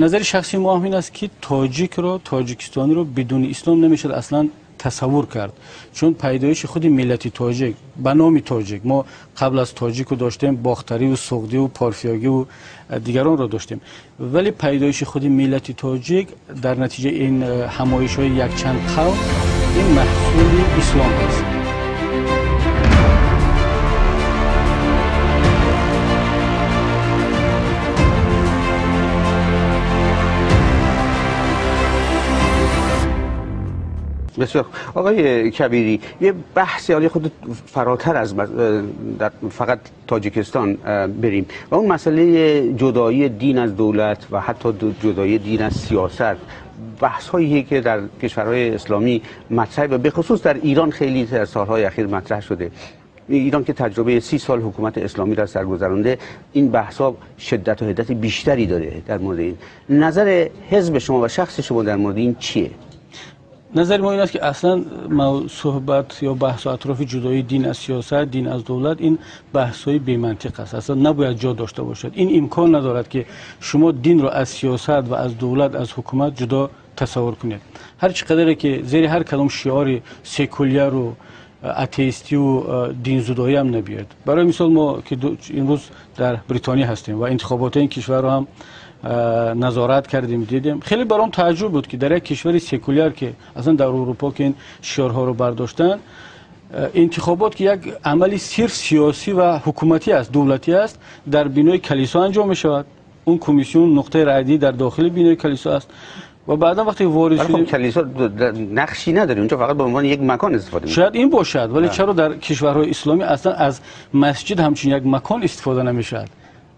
نظر شخصی ما این است که تاجیکستانی رو بدون اسلام نمیشه اصلا تصور کرد، چون پیدایش خود ملت تاجیک به نام تاجیک، ما قبل از تاجیک رو داشتیم، باختری و سغدی و پارفیاگی و دیگران رو داشتیم، ولی پیدایش خود ملت تاجیک در نتیجه این همایش های یک چند قوم این محصول اسلام است. بسیار. آقای کبیری، یه بحثی حالی خود فراتر از فقط تاجیکستان بریم و اون مسئله جدایی دین از دولت و حتی جدایی دین از سیاست، بحث هایی که در کشورهای اسلامی مطرح و به خصوص در ایران خیلی در سالهای اخیر مطرح شده. ایران که تجربه 30 سال حکومت اسلامی را سرگذرانده، این بحث ها شدت و حدت بیشتری داره. در مورد این نظر حزب شما و شخص شما در مورد این چیه؟ نظر ما این است که اصلا صحبت یا بحث اطراف جدایی دین از سیاست، دین از دولت، این بحث‌های بی منطق است، اصلا نباید جا داشته باشد. این امکان ندارد که شما دین رو از سیاست و از دولت، از حکومت جدا تصور کنید. هر چقدر که زیر هر کدام شعار سکولار و اتئیستی و دین زدایی هم نبیاد. برای مثال ما که امروز در بریتانیا هستیم و انتخابات این کشور رو هم نظارت کردیم، دیدیم، خیلی برام تعجب بود که در یک کشور سکولار که اصلا در اروپا که این شعارها رو برداشتن، انتخابات که یک عملی صرف سیاسی و حکومتی است، دولتی است، در بینای کلیسا انجام می شود. اون کمیسیون نقطه رأی در داخل بینای کلیسا است و بعدا وقتی وارد شدیم کلیسا نقشی نداره اونجا، فقط به عنوان یک مکان استفاده میشه. شاید این باشد، ولی چرا در کشورهای اسلامی اصلا از مسجد همچین یک مکان استفاده نمیشد؟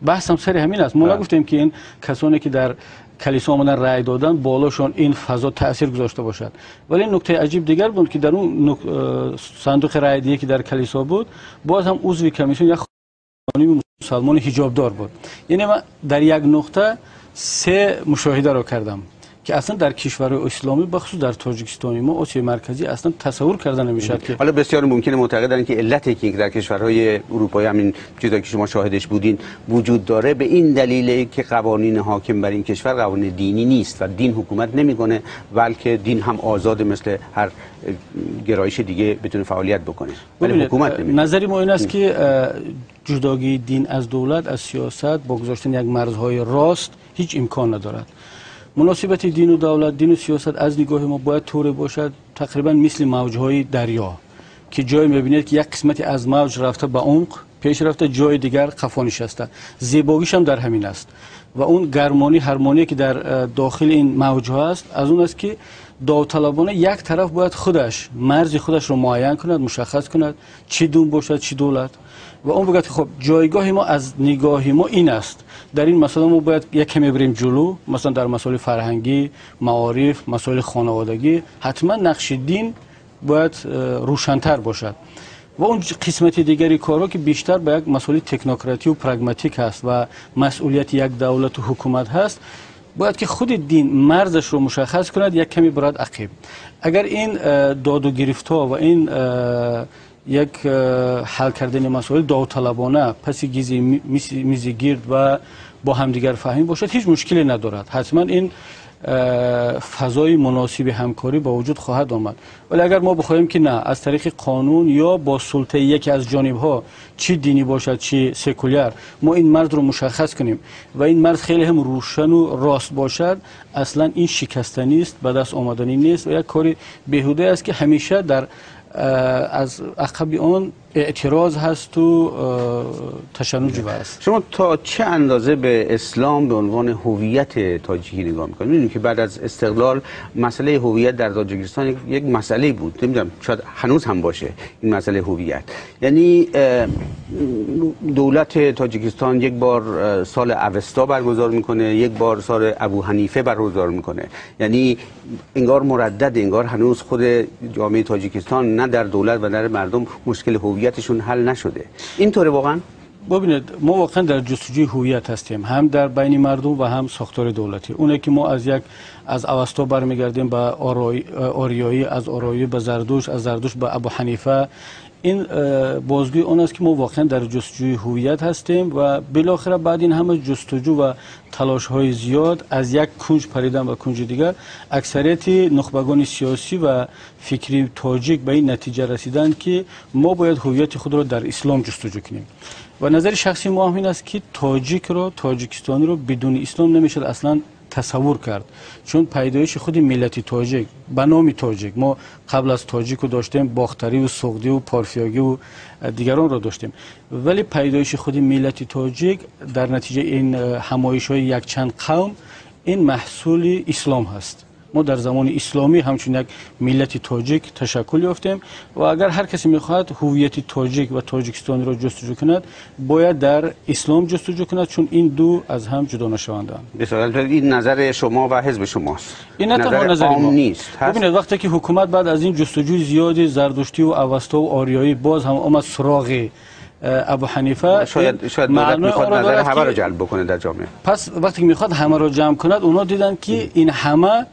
بحث هم سر همین است. ما نگفتیم که این کسانی که در کلیسا آمدن رأی دادن بالاشون این فضا تاثیر گذاشته باشد، ولی نکته عجیب دیگر بود که در اون صندوق رأی دیگه که در کلیسا بود، باز هم عضو کمیسیون یک خانم مسلمان حجابدار بود. یعنی من در یک نقطه سه مشاهده رو کردم که اصلا در کشورهای اسلامی بخصوص در تاجیکستان ما آسیای مرکزی اصلا تصور کردن نمیشد که حالا بسیار ممکنه معتقدن که علتی که در کشورهای اروپایی همین چیزایی که شما شاهدش بودین وجود داره به این دلیله که قوانین حاکم بر این کشور قوانین دینی نیست و دین حکومت نمیکنه، بلکه دین هم آزاد مثل هر گرایش دیگه بتونه فعالیت بکنه، ولی حکومت نمیکنه. نظری ما این است که جداگی دین از دولت، از سیاست با گذاشتن یک مرزهای راست هیچ امکان ندارد. مناسبت دین و دولت، دین و سیاست از نگاه ما باید طوری باشد تقریبا مثل موجهای دریا که جای میبینید که یک قسمتی از موج رفته به عمق پیش رفته، جای دیگر قفا نشسته. زیباییش هم در همین است و اون گرمانی هارمونی که در داخل این موجها است از اون است که داوطلبانه یک طرف باید خودش مرز خودش رو معین کند، مشخص کند چی دین باشد چی دولت، و اون بگه خب جایگاه ما از نگاه ما این است، در این مسئله ما باید یک کمی بریم جلو، مثلا در مسائل فرهنگی، معارف، مسائل خانوادگی حتما نقش دین باید روشن‌تر باشد. و اون قسمت دیگری کارا که بیشتر به یک مسئله تکنوکراتی و پراگماتیک است و مسئولیت یک دولت و حکومت هست، باید که خود دین مرزش رو مشخص کند، یک کمی برد عقب. اگر این داد و گرفت‌ها و این یک حل کردن مسائل داوطلبانه پس میز گرد و با همدیگر فهمی باشد، هیچ مشکلی ندارد. حتما این فضای مناسب همکاری با وجود خواهد آمد. ولی اگر ما بخوایم که نه از طریق قانون یا با سلطه یکی از جانبها، چی دینی باشد چی سکولار، ما این مرز رو مشخص کنیم و این مرز خیلی هم روشن و راست باشد، اصلا این شکستنی است، به دست آمدنی نیست و یک کاری بیهوده است که همیشه در از عقب آن اعتراض هست و تشنج است. شما تا چه اندازه به اسلام به عنوان هویت تاجیکی نگاه میکنید؟ میدونید که بعد از استقلال مسئله هویت در تاجیکستان یک مسئله بود، نمیدونم شاید هنوز هم باشه این مسئله هویت. یعنی دولت تاجیکستان یک بار سال اوستا برگزار میکنه، یک بار سال ابو حنیفه برگزار میکنه، یعنی انگار مردد، انگار هنوز خود جامعه تاجیکستان نه در دولت و در مردم مشکل هویتشون حل نشده. اینطوره واقعا؟ ببینید ما واقعا در جستجوی هویت هستیم، هم در بین مردم و هم ساختار دولتی. اونه که ما از اوستا برمیگردیم به آریایی، از آریایی به زردوش، از زردوش به ابو حنیفه، این بازگوی اون است که ما واقعا در جستجوی هویت هستیم و بالاخره بعد این همه جستجو و تلاش های زیاد از یک کنج پریدن و کنج دیگر اکثریت نخبگان سیاسی و فکری تاجیک به این نتیجه رسیدن که ما باید هویت خود را در اسلام جستجو کنیم و نظر شخصی ما این است که تاجیکستانی رو بدون اسلام نمیشه اصلا تصور کرد، چون پیدایش خود ملت تاجیک به نام تاجیک، ما قبل از تاجیک رو داشتیم، باختری و سغدی و پارفیاگی و دیگران رو داشتیم، ولی پیدایش خود ملت تاجیک در نتیجه این همایش های یک چند قوم این محصول اسلام هست. ما در زمان اسلامی همچون یک ملت تاجیک تشکل یافتیم و اگر هر کسی میخواهد هویت تاجیک و تاجیکستانی را جستجو کند باید در اسلام جستجو کند، چون این دو از هم جدا نشوندند. بسیار این نظر شما و حزب شماست. این نه تنها نظر ما نیست. ببینید وقتی که حکومت بعد از این جستجوی زیاد زردشتی و اوستا و آریایی باز هم آمد سراغ ابو حنیفه، شاید دولت میخواد نظر همه رو جلب بکنه در جامعه. پس وقتی که میخواد همه رو جمع کند اونا دیدن که این همه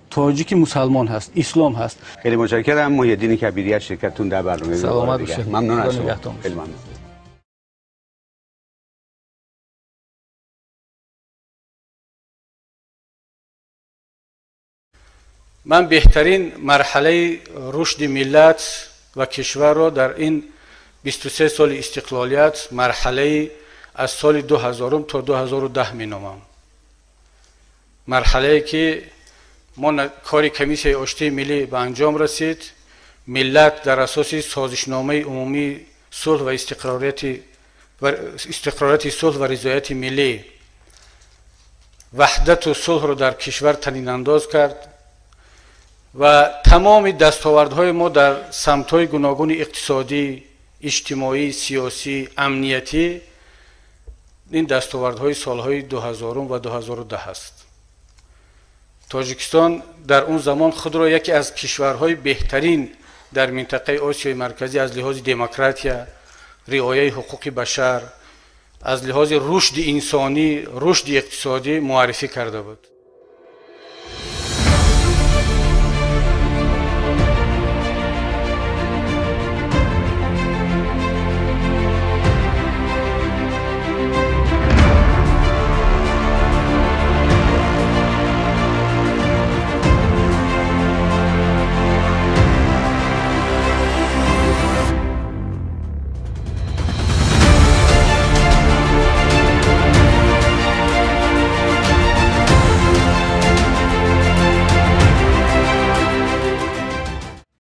تاجیک مسلمان هست، اسلام هست. خیلی متشکرم محی‌الدین کبیری از شرکتتون در برنامه. سلامت باشید. ممنون از شما. خیلی ممنون. من بهترین مرحله رشد ملت و کشور را در این 23 سال استقلالیت مرحله از سال 2000 تا 2010 مینامم. مرحله که ما کار کمیسیون آشتی ملی به انجام رسید، ملت در اساس سازشنامه عمومی صلح و استقرارات صلح و رضایت ملی وحدت و صلح را در کشور طنین انداز کرد و تمام دستاوردهای ما در سمت‌های گوناگون اقتصادی، اجتماعی، سیاسی، امنیتی این دستاوردهای سالهای 2000 و 2010 است. تاجیکستان در اون زمان خود را یکی از کشورهای بهترین در منطقه آسیای مرکزی از لحاظ دموکراتیا، رعایت حقوق بشر، از لحاظ رشد انسانی، رشد اقتصادی معرفی کرده بود.